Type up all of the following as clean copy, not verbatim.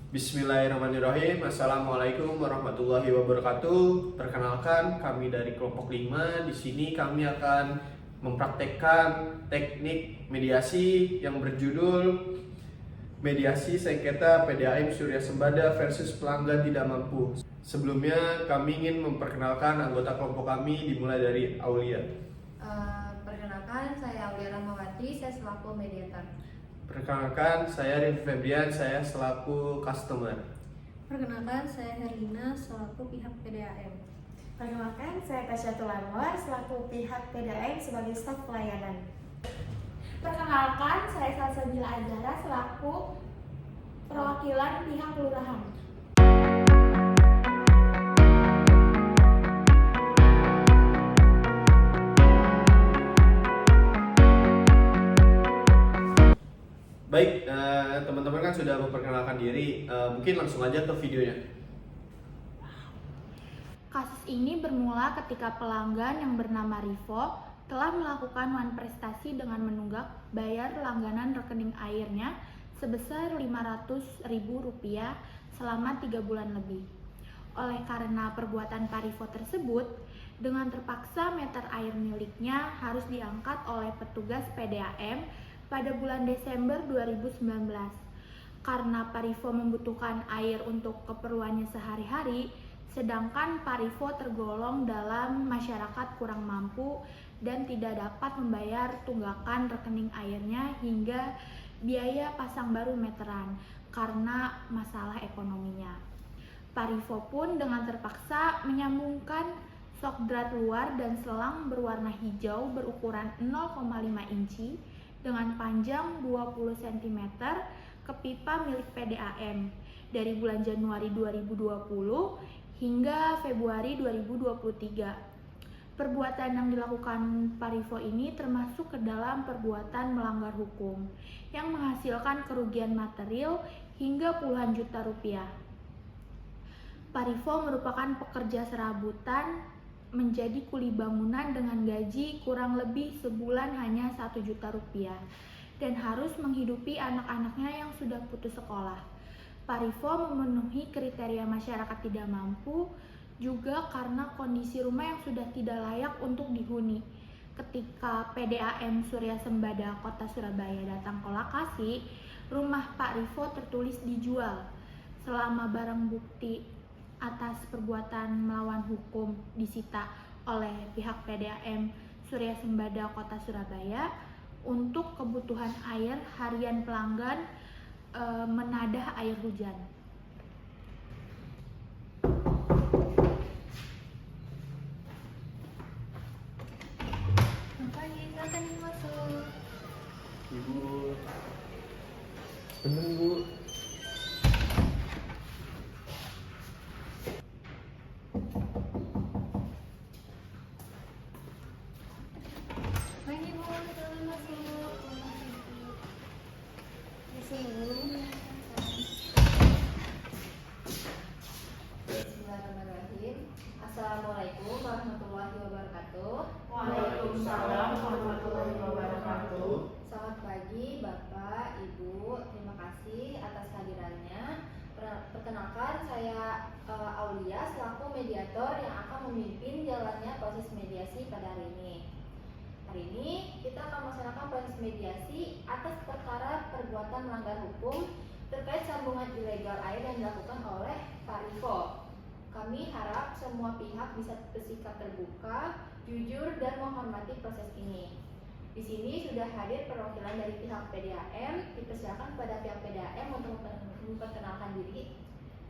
Bismillahirrahmanirrahim. Assalamualaikum warahmatullahi wabarakatuh. Perkenalkan, kami dari kelompok 5. Di sini kami akan mempraktekkan teknik mediasi yang berjudul mediasi sengketa PDAM Surya Sembada versus pelanggan tidak mampu. Sebelumnya kami ingin memperkenalkan anggota kelompok kami, dimulai dari Aulia. Perkenalkan, saya Aulia Rahmawati, saya selaku mediator. Perkenalkan, saya Rifki Febrian, saya selaku customer. Perkenalkan, saya Herlina selaku pihak PDAM. Perkenalkan, saya Tasya Tulanwar selaku pihak PDAM sebagai staf pelayanan. Perkenalkan, saya Salsabila Azhara selaku perwakilan pihak kelurahan. Baik, teman-teman kan sudah memperkenalkan diri, mungkin langsung aja ke videonya. Kasus ini bermula ketika pelanggan yang bernama Rivo telah melakukan manifestasi dengan menunggak bayar langganan rekening airnya sebesar Rp500.000 selama 3 bulan lebih. Oleh karena perbuatan Pak Rivo tersebut, dengan terpaksa meter air miliknya harus diangkat oleh petugas PDAM pada bulan Desember 2019. Karena Pak Rivo membutuhkan air untuk keperluannya sehari-hari, sedangkan Pak Rivo tergolong dalam masyarakat kurang mampu dan tidak dapat membayar tunggakan rekening airnya hingga biaya pasang baru meteran karena masalah ekonominya. Pak Rivo pun dengan terpaksa menyambungkan sok drat luar dan selang berwarna hijau berukuran 0,5 inci dengan panjang 20 cm ke pipa milik PDAM dari bulan Januari 2020 hingga Februari 2023. Perbuatan yang dilakukan Pak Rivo ini termasuk ke dalam perbuatan melanggar hukum yang menghasilkan kerugian material hingga puluhan juta rupiah. Pak Rivo merupakan pekerja serabutan menjadi kuli bangunan dengan gaji kurang lebih sebulan hanya 1 juta rupiah dan harus menghidupi anak-anaknya yang sudah putus sekolah. Pak Rivo memenuhi kriteria masyarakat tidak mampu juga karena kondisi rumah yang sudah tidak layak untuk dihuni. Ketika PDAM Surya Sembada Kota Surabaya datang ke lokasi, rumah Pak Rivo tertulis dijual. Selama barang bukti atas perbuatan melawan hukum disita oleh pihak PDAM Surya Sembada Kota Surabaya untuk kebutuhan air harian pelanggan menadah air hujan. Pagi, silakan masuk. Ibu, bener Bu. Pagi Bu, silakan masuk. Di sini. Bismillahirrahmanirrahim. Assalamualaikum warahmatullahi wabarakatuh. Waalaikumsalam warahmatullahi wabarakatuh. Selamat pagi Bapak, Ibu. Terima kasih atas kehadirannya. Perkenalkan, saya Aulia selaku mediator yang akan memimpin jalannya proses mediasi pada hari ini. Hari ini kita akan melaksanakan proses mediasi atas perkara perbuatan melanggar hukum terkait sambungan ilegal air yang dilakukan oleh Pak Rivo. Kami harap semua pihak bisa bersikap terbuka, jujur, dan menghormati proses ini. Di sini sudah hadir perwakilan dari pihak PDAM. Dipersilakan kepada pihak PDAM untuk memperkenalkan diri.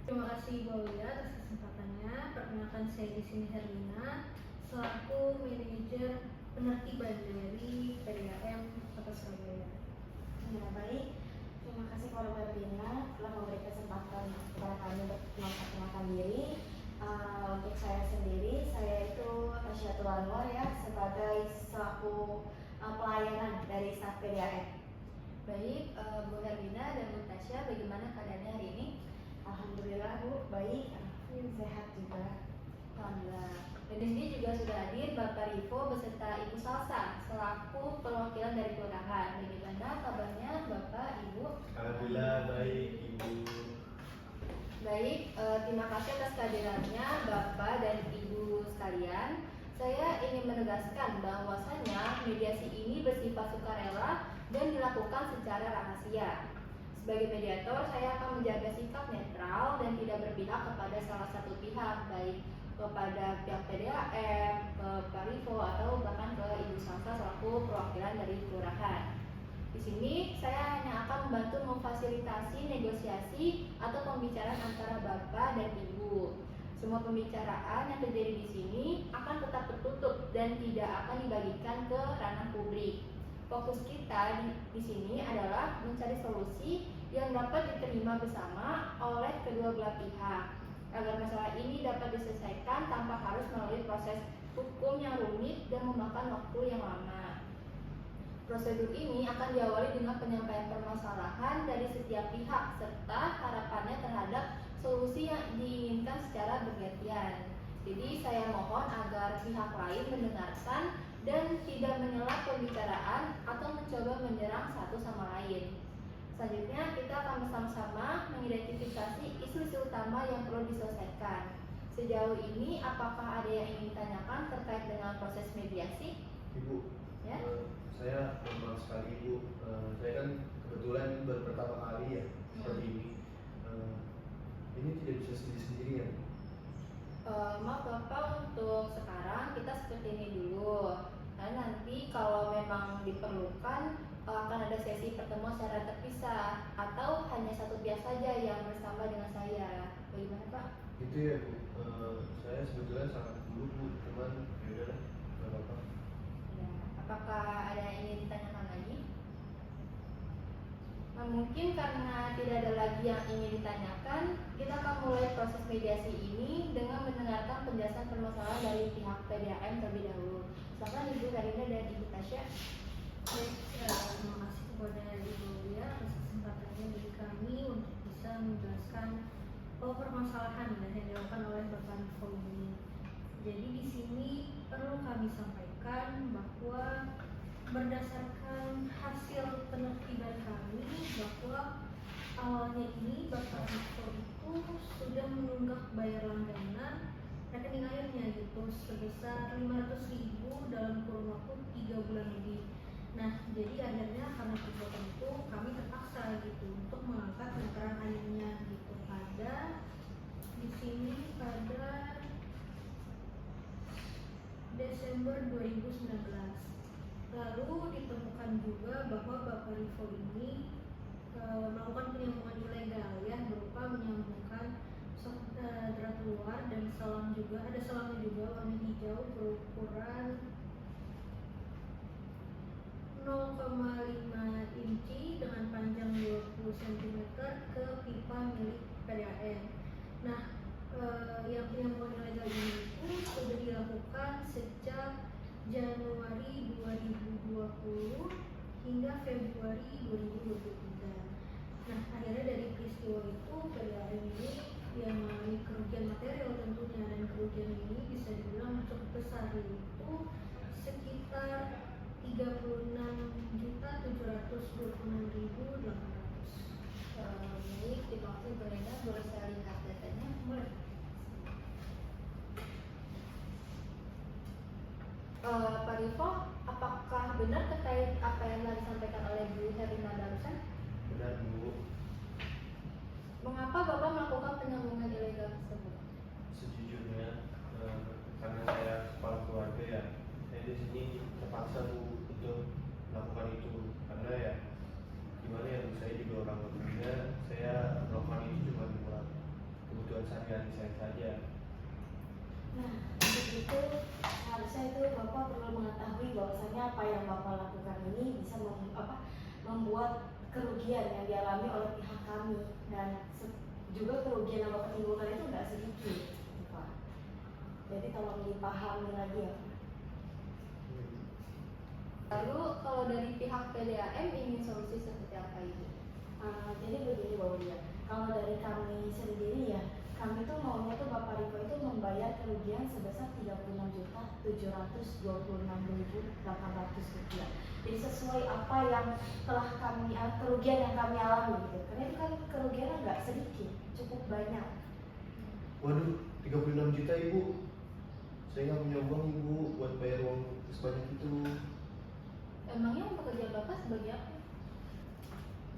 Terima kasih Bu Aulia atas kesempatannya. Perkenalkan, saya di sini Herlina selaku manajer penertiban dari PDAM Kota Surabaya. Ya, baik. Terima kasih kepada Mbak Rina telah memberi kesempatan kepada kami untuk memperkenalkan diri. Untuk saya sendiri, saya itu Tasya Tulanwar ya, sebagai selaku pelayanan dari staf PDAM. Baik, Bu Herlina dan Bu Tasya, bagaimana keadaannya hari ini? Alhamdulillah Bu, baik, sehat juga. Alhamdulillah. Dan di sini juga sudah hadir Bapak Rivo beserta Ibu Salsa selaku perwakilan dari kelurahan. Bagaimana kabarnya Bapak, Ibu? Alhamdulillah baik Ibu. Baik, terima kasih atas kehadirannya Bapak dan Ibu sekalian. Saya ingin menegaskan bahwasanya mediasi ini bersifat sukarela dan dilakukan secara rahasia. Sebagai mediator, saya akan menjaga sikap netral dan tidak berpihak kepada salah satu pihak, baik kepada pihak PDAM, ke Parivo, atau bahkan ke Ibu Salsa selaku perwakilan dari kelurahan. Di sini saya hanya akan membantu memfasilitasi negosiasi atau pembicaraan antara Bapak dan Ibu. Semua pembicaraan yang terjadi di sini akan tetap tertutup dan tidak akan dibagikan ke ranah publik. Fokus kita di sini adalah mencari solusi yang dapat diterima bersama oleh kedua belah pihak, agar masalah ini dapat diselesaikan tanpa harus melalui proses hukum yang rumit dan memakan waktu yang lama. Prosedur ini akan diawali dengan penyampaian permasalahan dari setiap pihak serta harapannya terhadap solusi yang diinginkan secara bergantian. Jadi saya mohon agar pihak lain mendengarkan dan tidak menyela pembicaraan atau mencoba menyerang satu sama lain. Selanjutnya kita akan bersama-sama mengidentifikasi isu-isu utama yang perlu diselesaikan. Sejauh ini apakah ada yang ingin ditanyakan terkait dengan proses mediasi? Ibu, Ya? saya mohon sekali Ibu, saya kan kebetulan baru pertama kali ya seperti ini. Ini tidak bisa sendiri-sendirian. Maaf Bapak, untuk sekarang kita seperti ini dulu. Nah, nanti kalau memang diperlukan akan ada sesi pertemuan secara terpisah atau hanya satu pihak saja yang bersama dengan saya. Bagaimana Pak? Itu ya Bu, saya sebetulnya sangat dulu Bu, cuman yaudah lah, nggak apa-apa. Ya, apakah ada yang ingin ditanyakan lagi? Nah, mungkin karena tidak ada lagi yang ingin ditanyakan, kita akan mulai proses mediasi ini dengan mendengarkan penjelasan permasalahan dari pihak PDAM terlebih dahulu. Silakan Ibu Karina dan Ibu Tasya. Baik, terima kasih kepada Ibu Lia atas kesempatannya bagi kami untuk bisa menjelaskan permasalahan yang dilakukan oleh Bapak Niko ini. Jadi di sini perlu kami sampaikan bahwa berdasarkan hasil penertiban kami bahwa awalnya ini Bapak Niko itu sudah menunggak bayar langganan rekening airnya gitu sebesar 500.000 dalam kurun waktu 3 bulan lebih. Nah, jadi akhirnya karena perbuatan itu kami terpaksa gitu untuk mengangkat meteran airnya gitu pada di sini pada Desember 2019. Lalu ditemukan juga bahwa Bapak Rivo ini melakukan penyambungan ilegal ya berupa menyambungkan drat luar dan selang juga ada selangnya juga warna hijau berukuran 0,5 inci dengan panjang 20 cm ke pipa milik PDAM. Nah, yang penyambungan ilegal ini pun sudah dilakukan sejak Januari 2020 hingga Februari 2023. Nah, akhirnya dari peristiwa itu PDAM ini yang mengalami kerugian material tentunya, dan kerugian ini bisa dibilang cukup besar, yaitu sekitar 36.726.800. Baik, terima kasih Bu Rena. Boleh saya lihat datanya? Boleh. Pak Rivo, apakah benar terkait apa yang telah disampaikan oleh Bu Herlina barusan? Benar Bu, Mengapa Bapak melakukan penyambungan ilegal tersebut? sejujurnya karena saya kepala keluarga ya, saya di sini terpaksa Bu untuk melakukan itu karena ya gimana ya Bu, saya juga orang bekerja, saya melakukan itu cuma buat kebutuhan sehari-hari saya saja. Nah, untuk itu harusnya itu Bapak perlu mengetahui bahwasanya apa yang Bapak lakukan ini bisa membuat kerugian yang dialami oleh pihak kami, dan juga kerugian yang Bapak timbulkan itu nggak sedikit, Pak. Jadi tolong dipahami lagi ya, Pak. Lalu kalau dari pihak PDAM ingin solusi seperti apa ini? Jadi begini Bapak Lia, kalau dari kami sendiri ya, kami tuh maunya tuh Bapak Riko itu membayar kerugian sebesar 36.726.800 rupiah. Jadi sesuai apa yang telah kami kerugian yang kami alami gitu. Karena itu kan kerugiannya nggak sedikit, cukup banyak. Waduh, 36 juta ibu. Saya nggak punya uang ibu buat bayar uang sebanyak itu. Emangnya pekerjaan Bapak sebagai apa?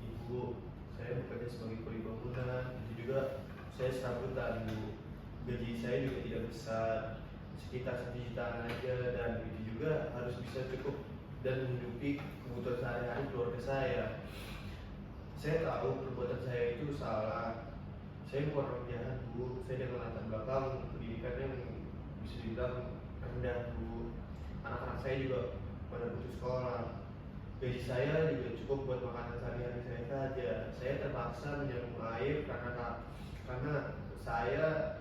Ibu, saya bekerja sebagai kuli bangunan. Itu juga saya serabutan ibu. Gaji saya juga tidak besar, sekitar 1 jutaan aja, dan itu juga harus bisa cukup dan menghidupi kebutuhan sehari-hari keluarga saya. Saya tahu perbuatan saya itu salah. Saya bukan orang jahat bu. Saya dengan latar belakang pendidikan yang bisa dibilang rendah bu. Anak-anak saya juga pada putus sekolah. Gaji saya juga cukup buat makanan sehari-hari saya saja. Saya terpaksa menyambung air karena saya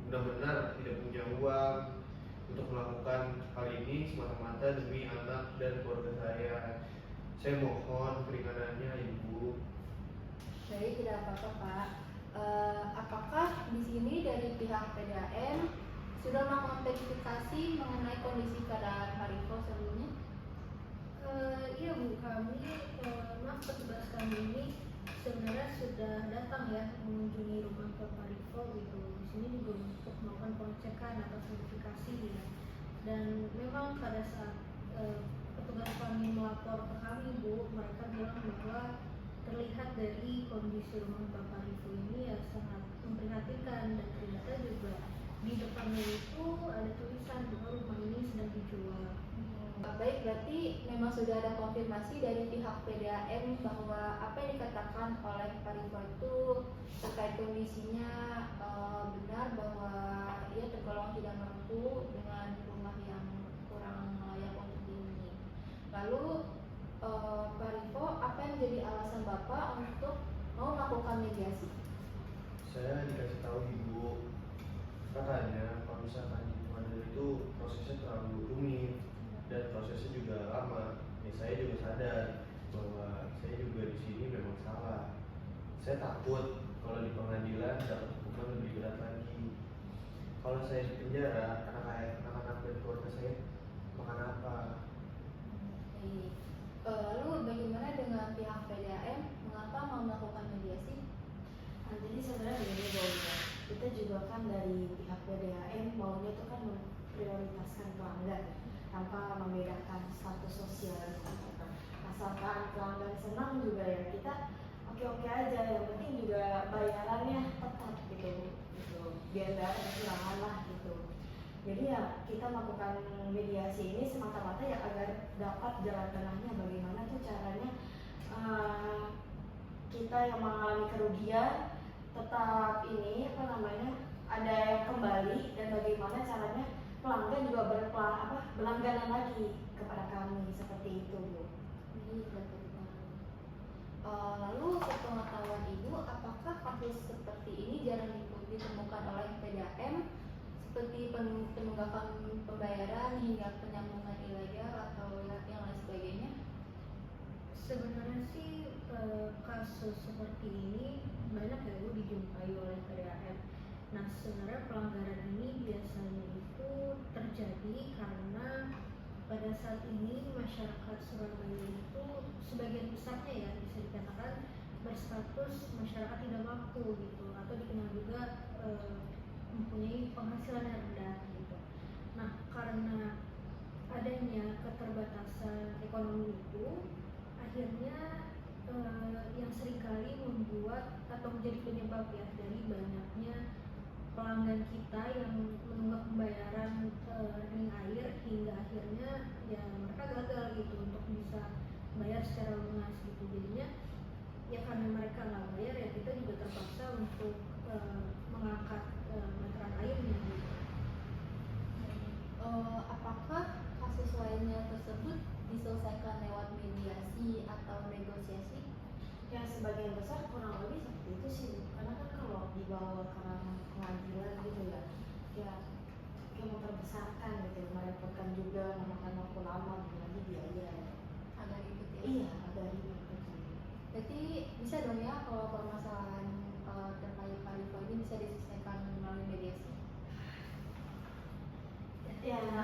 benar-benar tidak punya uang untuk melakukan hal ini semata-mata demi anak dan keluarga saya. Saya mohon keringanannya ibu. Baik, tidak apa-apa Pak. Apakah di sini dari pihak PDAM sudah melakukan verifikasi mengenai kondisi keadaan Pak Riko sebelumnya? Iya Bu, kami petugas kami ini sebenarnya sudah datang ya mengunjungi rumah Bapak Riko gitu. Di sini juga untuk melakukan pengecekan atau verifikasi ya. Dan memang pada saat petugas kami melapor ke kami Bu, mereka bilang bahwa terlihat dari kondisi rumah Bapak Riko ini ya sangat memprihatinkan, dan ternyata juga di depannya itu ada tulisan bahwa rumah ini sedang dijual. Baik, berarti memang sudah ada konfirmasi dari pihak PDAM bahwa apa yang dikatakan oleh Pak Riko itu terkait kondisinya benar, bahwa ia tergolong tidak mampu dengan rumah yang kurang layak untuk dihuni. Lalu Pak Riko, apa yang menjadi alasan Bapak untuk mau melakukan mediasi? Saya dikasih tahu ibu, katanya kalau misalkan di pengadilan itu prosesnya terlalu rumit dan prosesnya juga lama. Ya, saya juga sadar bahwa saya juga di sini memang salah. Saya takut kalau di pengadilan dapat hukuman lebih berat lagi. Kalau saya di penjara, anak-anak dan keluarga saya makan apa? Baik. Lalu bagaimana dengan pihak PDAM? Mengapa mau melakukan mediasi? Jadi sebenarnya begini Baunya, kita juga kan dari pihak PDAM maunya itu kan memprioritaskan pelanggan tanpa membedakan status sosial. Asalkan pelanggan senang juga ya kita oke-oke aja, yang penting juga bayarannya tepat gitu, biar nggak ada kekurangan lah gitu. Jadi ya kita melakukan mediasi ini semata-mata ya agar dapat jalan tengahnya, bagaimana tuh caranya kita yang mengalami kerugian tetap ini ada yang kembali, dan bagaimana caranya pelanggan juga berlangganan lagi kepada kami, seperti itu Bu. Ini berarti lalu sepengetahuan Ibu, apakah kasus seperti ini jarang ditemukan oleh PDAM, seperti penunggakan pembayaran hingga penyambungan ilegal atau yang lain sebagainya? Sebenarnya sih kasus seperti ini banyak ya Bu dijumpai oleh PDAM. Nah sebenarnya pelanggaran ini biasanya itu terjadi karena pada saat ini masyarakat Surabaya itu sebagian besarnya ya bisa dikatakan berstatus masyarakat tidak mampu gitu, atau dikenal juga mempunyai penghasilan yang rendah gitu. Nah karena adanya keterbatasan ekonomi itu akhirnya yang seringkali membuat atau menjadi penyebab ya dari banyaknya pelanggan kita yang menunggak pembayaran rekening air hingga akhirnya ya mereka gagal gitu untuk bisa bayar secara lunas gitu. Jadinya ya karena mereka nggak bayar ya kita juga terpaksa untuk mengangkat meteran airnya gitu. Apakah kasus lainnya tersebut diselesaikan lewat mediasi atau negosiasi? Ya sebagian besar kurang lebih seperti itu sih, karena kan kalau dibawa ke ranah pengadilan gitu ya kayak memperbesarkan gitu, merepotkan juga, memakan waktu lama, lagi biaya. Agak ribet ya? Iya, agak ribet betul. Berarti bisa dong ya kalau permasalahan terkait Pak Riko ini bisa diselesaikan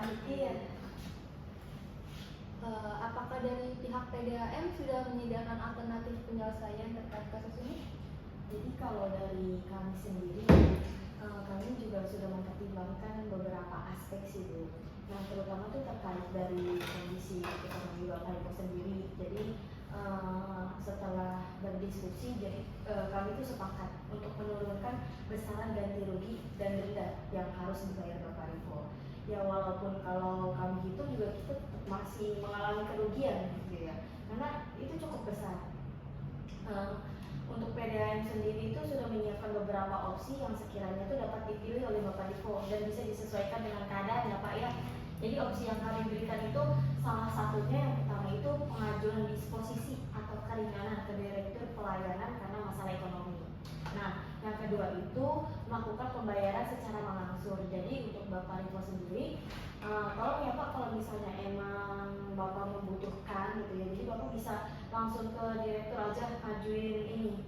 Iya. Apakah dari pihak PDAM sudah menyediakan alternatif penyelesaian terkait kasus ini? Jadi kalau dari kami sendiri, kami juga sudah mempertimbangkan beberapa aspek sih Bu. Nah terutama tuh terkait dari kondisi ekonomi Bapak Ibu sendiri. Jadi setelah berdiskusi, jadi kami tuh sepakat untuk menurunkan besaran ganti rugi dan denda yang harus dibayar Bapak Ibu. Ya walaupun kalau kami hitung juga kita masih mengalami kerugian gitu ya, karena itu cukup besar. Untuk PDAM sendiri itu sudah menyiapkan beberapa opsi yang sekiranya itu dapat dipilih oleh Bapak Divo dan bisa disesuaikan dengan keadaan ya Pak ya. Jadi opsi yang kami berikan itu salah satunya yang pertama itu pengajuan disposisi atau keringanan ke Direktur Pelayanan karena masalah ekonomi. Nah, yang kedua itu melakukan pembayaran secara mengangsur. Jadi untuk Bapak Divo sendiri, tolong ya Pak kalau misalnya emang Bapak membutuhkan gitu ya, jadi Bapak bisa langsung ke direktur aja ngajuin ini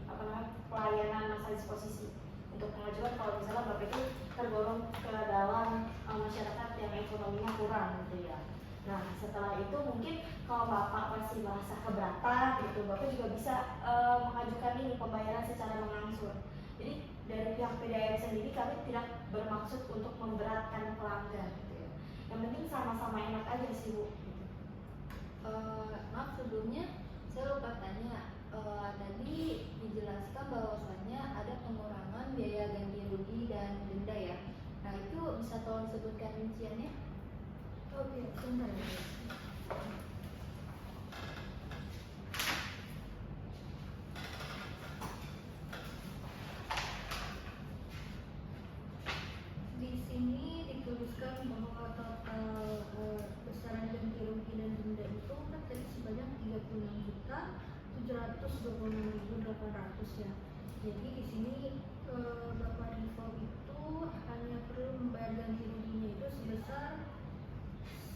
pelayanan masa disposisi untuk pengajuan kalau misalnya Bapak itu tergolong ke dalam masyarakat yang ekonominya kurang gitu ya. Nah setelah itu mungkin kalau Bapak masih merasa keberatan gitu, Bapak juga bisa mengajukan ini pembayaran secara mengangsur. Jadi dari pihak PDAM sendiri kami tidak bermaksud untuk memberatkan pelanggan gitu ya. Yang penting sama-sama enak aja sih Bu. Maaf sebelumnya saya lupa tanya, tadi dijelaskan bahwasannya ada pengurangan biaya ganti rugi dan denda ya. Nah itu bisa tolong disebutkan rinciannya? Oke, sebentar ya. Di sini dituliskan bahwa total besaran ganti rugi dan denda itu kan tadi sebanyak 36.726.800 ya. Jadi di sini Bapak Divo itu hanya perlu membayar ganti ruginya itu sebesar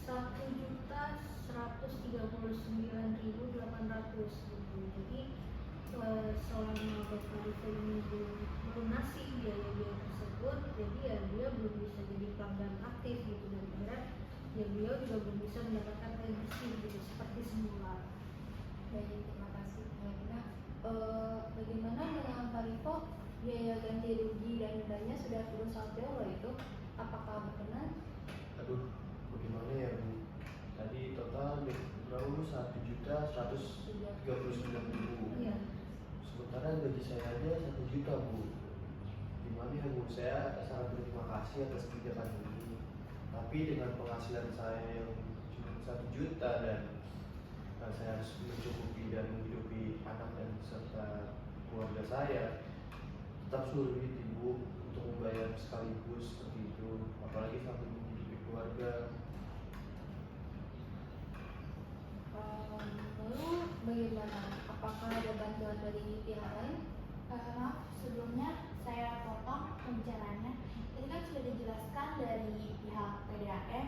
1.139.800 gitu. Jadi selama Bapak Divo ini belum melunasi biaya-biaya tersebut, jadi ya dia belum bisa jadi pelanggan aktif gitu, dan akhirnya ya beliau juga belum bisa mendapatkan remisi gitu seperti semula. Baik, terima kasih. Nah, bagaimana dengan Pak Rivo? Biaya ganti rugi dan dendanya sudah turun sampai loh itu. Apakah berkenan? Aduh, bagaimana ya Bu? Tadi total berapa Bu? 1.139.000. Iya. Sementara gaji saya aja 1 juta Bu. Gimana ya Bu? Saya sangat berterima kasih atas kebijakan ini. Tapi dengan penghasilan saya yang cuma 1 juta dan saya harus mencukupi dan menghidupi anak dan serta keluarga saya, tetap sulit Ibu untuk membayar sekaligus seperti itu, apalagi sambil menghidupi keluarga. Lalu bagaimana? Apakah ada bantuan dari pihak lain? Maaf, sebelumnya saya potong pembicaraannya. Tadi kan sudah dijelaskan dari pihak PDAM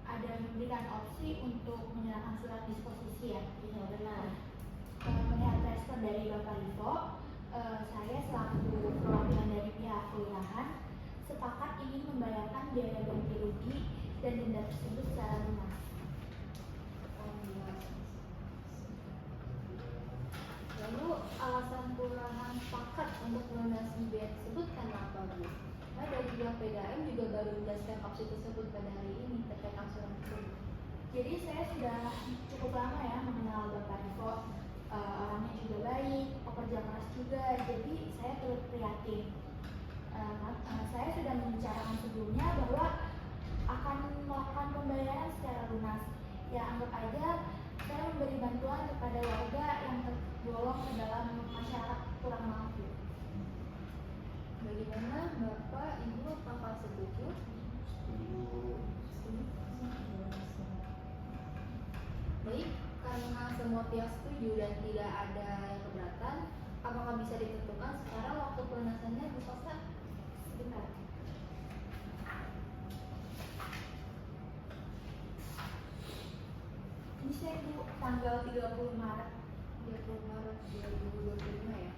ada memberikan opsi untuk menyerahkan surat disposisi ya. Iya benar. Melihat respon dari Bapak Rivo, saya selaku perwakilan dari pihak kelurahan sepakat ingin membayarkan biaya ganti rugi dan denda tersebut secara lunas. Lalu alasan kelurahan sepakat untuk melunasi biaya tersebut karena apa Bu? Nah, dari pihak PDAM juga baru menjelaskan opsi tersebut pada hari ini terkait angsuran tersebut. Jadi saya sudah cukup lama ya mengenal Bapak Rivo, orangnya juga baik, pekerja keras juga, jadi saya turut prihatin. Saya sudah membicarakan sebelumnya bahwa akan melakukan pembayaran secara lunas. Ya anggap aja saya memberi bantuan kepada warga yang tergolong ke dalam masyarakat kurang mampu. Bagaimana Bapak, Ibu, apakah setuju? Baik, karena semua pihak setuju dan tidak ada yang keberatan, apakah bisa ditentukan sekarang waktu pelunasannya Bu Sosa? Sebentar. Ini saya Bu, tanggal 30 Maret. 30 Maret 2025 ya? Ya.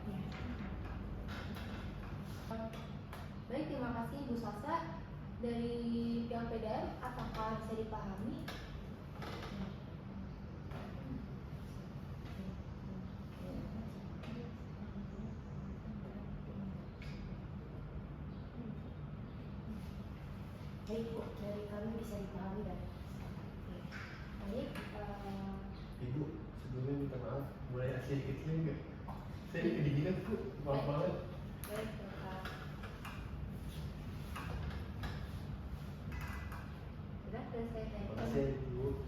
Baik, terima kasih Bu Sosa. Dari pihak PDAM, apakah bisa dipahami? Baik Bu, dari kami bisa dipahami dan Baik, Ibu, sebelumnya minta maaf, mulai asli dikit nggak? Saya kedinginan Bu, maaf banget. baik Bapak. Sudah selesai tadi. Makasih ya Ibu.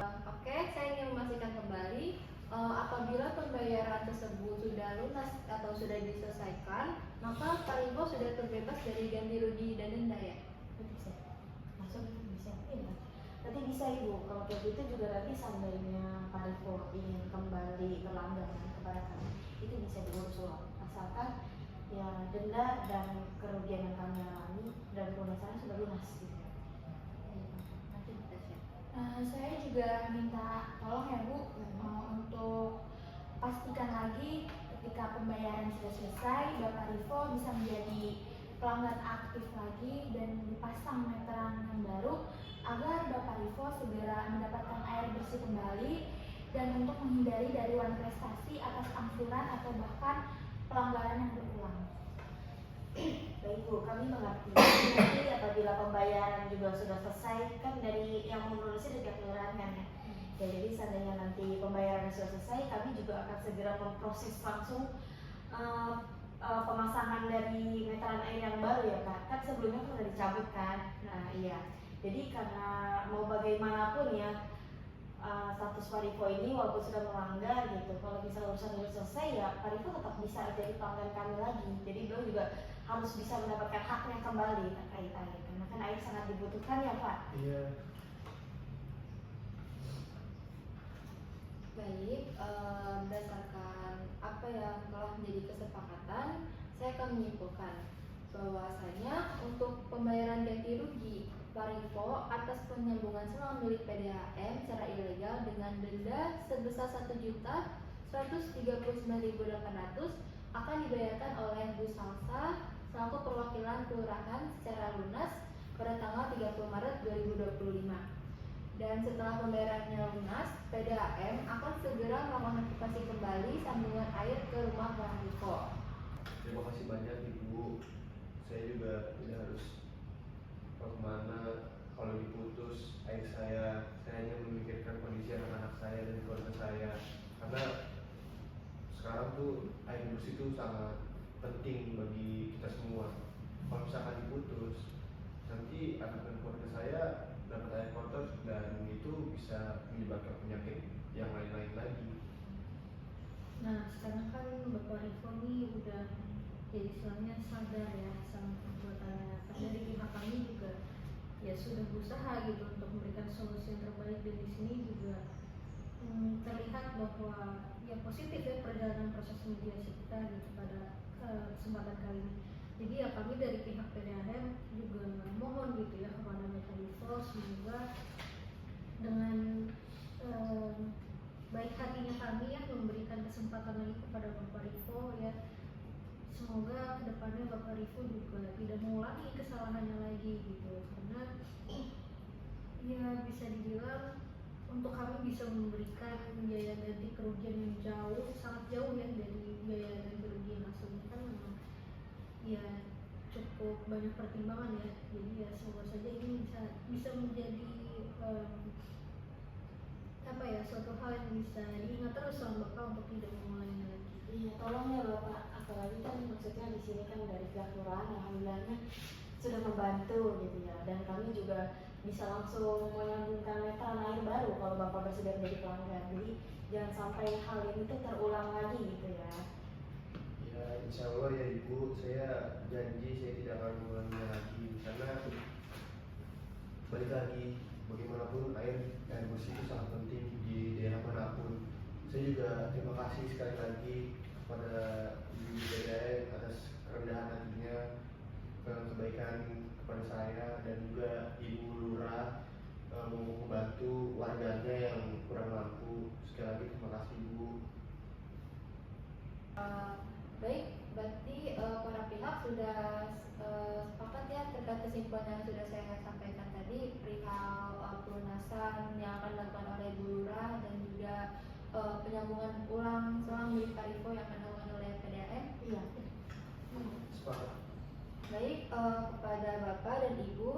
Oke, saya ingin memastikan kembali apabila pembayaran tersebut sudah lunas atau sudah diselesaikan, maka Pak Rifo sudah terbebas dari ganti rugi dan denda ya. bisa masuk bisa iya. Nanti bisa Ibu, kalau kayak gitu juga nanti seandainya Pak Rifo ingin kembali ke langganan kepada kami, itu bisa diurus ulang, asalkan ya denda dan kerugian yang kami alami dan pelunasannya sudah lunas gitu. Nanti kita share. Saya juga minta tolong ya Bu, untuk pastikan lagi ketika pembayaran sudah selesai, Bapak Rifo bisa menjadi pelanggan aktif lagi dan dipasang meteran yang baru agar Bapak Rifo segera mendapatkan air bersih kembali dan untuk menghindari dari wan prestasi atas angsuran atau bahkan pelanggaran yang berulang. Baik Bu, kami mengerti. Nanti apabila pembayaran juga sudah selesai, kan dari yang mengurusnya dari pihak kelurahan kan ya. Ya, jadi seandainya nanti pembayaran sudah selesai, kami juga akan segera memproses langsung pemasangan dari meteran air yang baru ya Kak. Kan sebelumnya kan sudah dicabut kan. Nah iya. Jadi karena mau bagaimanapun ya status Pak Rifo ini walaupun sudah melanggar gitu, kalau bisa urusan sudah selesai ya Pak Rifo tetap bisa jadi pelanggan kami lagi. Jadi beliau juga harus bisa mendapatkan haknya kembali terkait air, karena kan air sangat dibutuhkan ya Pak. Iya. Baik, berdasarkan apa yang telah menjadi kesepakatan, saya akan menyimpulkan bahwasanya untuk pembayaran ganti rugi Pak Rifo atas penyambungan selang milik PDAM secara ilegal dengan denda sebesar 1.139.800 akan dibayarkan oleh Bu Salsa selaku perwakilan kelurahan secara lunas pada tanggal 30 Maret 2025. Dan setelah pembayarannya lunas, PDAM akan segera melakukan aktivasi kembali sambungan air ke rumah Pak Rifo. Terima kasih banyak Ibu. Saya juga tidak harus kemana kalau diputus air saya hanya memikirkan kondisi anak-anak saya dan keluarga saya, karena sekarang tuh air bersih itu sangat penting bagi kita semua. Kalau misalkan diputus, nanti anak dan keluarga saya dapat air kotor dan itu bisa menyebabkan penyakit yang lain-lain lagi. Nah, sekarang kan Bapak Rifo ini udah jadi istilahnya sadar ya sama perbuatannya. Dari pihak kami juga ya sudah berusaha gitu untuk memberikan solusi yang terbaik, dan di sini juga terlihat bahwa ya positif ya perjalanan proses mediasi kita gitu pada kesempatan kali ini. Jadi ya kami dari pihak PDAM juga mohon gitu ya kepada Bapak Rifo, semoga dengan baik hatinya kami ya memberikan kesempatan lagi kepada Bapak Rifo ya, semoga kedepannya Bapak Rifo juga tidak mengulangi kesalahannya lagi gitu, karena ya bisa dibilang untuk kami bisa memberikan biaya ganti kerugian yang jauh, sangat jauh ya dari biaya ganti kerugian aslinya, kan memang ya cukup banyak pertimbangan ya. Jadi ya semoga saja ini bisa menjadi apa ya, suatu hal yang bisa diingat terus sama Bapak untuk tidak mengulanginya lagi. Iya, tolong ya Bapak, apalagi kan maksudnya di sini kan dari pihak kelurahan alhamdulillahnya sudah membantu gitu ya, dan kami juga bisa langsung menyambungkan meteran air baru kalau Bapak bersedia menjadi pelanggan. Jadi jangan sampai hal ini tuh terulang lagi gitu ya. Ya, insya Allah ya Ibu, saya janji saya tidak akan mengulanginya lagi, karena balik lagi bagaimanapun air bersih itu sangat penting di daerah manapun. Saya juga terima kasih sekali lagi kepada Ibu PDAM atas kerendahan hatinya, kebaikan kepada saya, dan juga Ibu Lurah mau membantu warganya yang kurang mampu. Sekali lagi terima kasih Bu. Baik, berarti para pihak sudah sepakat ya terkait kesimpulan yang sudah saya sampaikan tadi perihal pelunasan yang akan dilakukan oleh Bu Lurah dan juga penyambungan ulang selang milik Pak Rifo yang akan dilakukan oleh PDAM. Iya. Sepakat. Baik, kepada Bapak dan Ibu,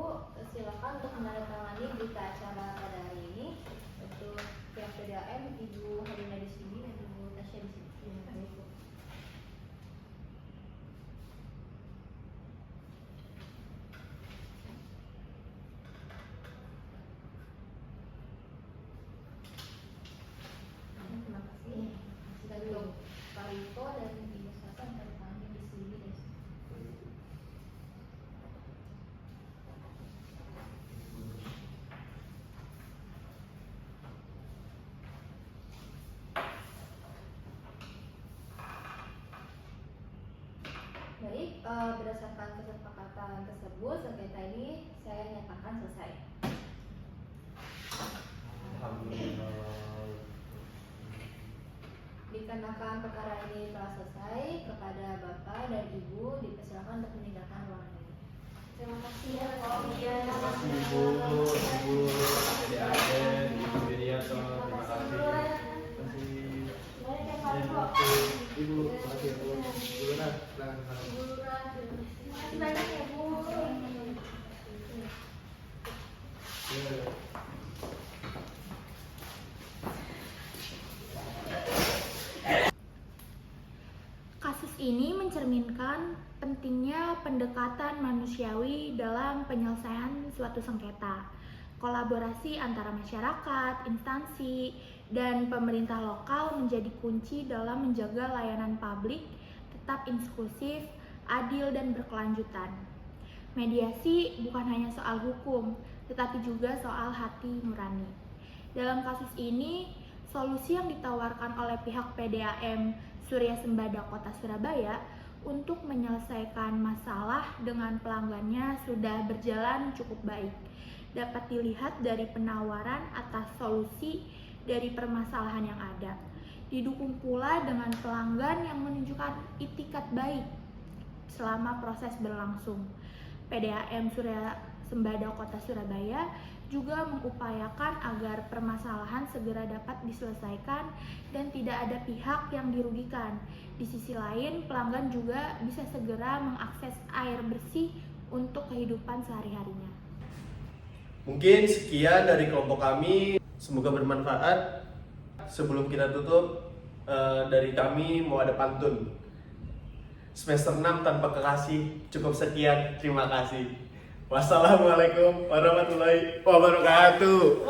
silakan untuk menandatangani berita acara pada hari ini. Untuk pihak PDAM, Ibu Halina di sini dan Ibu Tasya di sini. Baik, Bu. Terima kasih. Dan untuk Pak Rifo dan Ibu Sasa menandatangani di sini dan baik, berdasarkan kesepakatan tersebut, sengketa ini saya nyatakan selesai. Alhamdulillah. Dikarenakan perkara ini telah selesai, kepada Bapak dan Ibu dipersilakan untuk meninggalkan ruangan ini. Terima kasih ya Pak. Terima kasih Ibu, PDAM, Ibu Mediator, terima kasih. Terima kasih. Baik ya Pak Rifo. Ibu, terima kasih ya Bu. Bu Lurah, silakan. Bu Lurah, Terima kasih banyak ya Bu. Iya. Kasus ini mencerminkan pentingnya pendekatan manusiawi dalam penyelesaian suatu sengketa. Kolaborasi antara masyarakat, instansi, dan pemerintah lokal menjadi kunci dalam menjaga layanan publik tetap inklusif, adil, dan berkelanjutan. Mediasi bukan hanya soal hukum, tetapi juga soal hati nurani. Dalam kasus ini, solusi yang ditawarkan oleh pihak PDAM Surya Sembada Kota Surabaya untuk menyelesaikan masalah dengan pelanggannya sudah berjalan cukup baik. Dapat dilihat dari penawaran atas solusi dari permasalahan yang ada. Didukung pula dengan pelanggan yang menunjukkan itikat baik selama proses berlangsung. PDAM Surya Sembada Kota Surabaya juga mengupayakan agar permasalahan segera dapat diselesaikan dan tidak ada pihak yang dirugikan. Di sisi lain, pelanggan juga bisa segera mengakses air bersih untuk kehidupan sehari-harinya. Mungkin sekian dari kelompok kami, semoga bermanfaat. Sebelum kita tutup, dari kami mau ada pantun. Semester 6 tanpa kekasih, cukup sekian, terima kasih. Wassalamualaikum warahmatullahi wabarakatuh.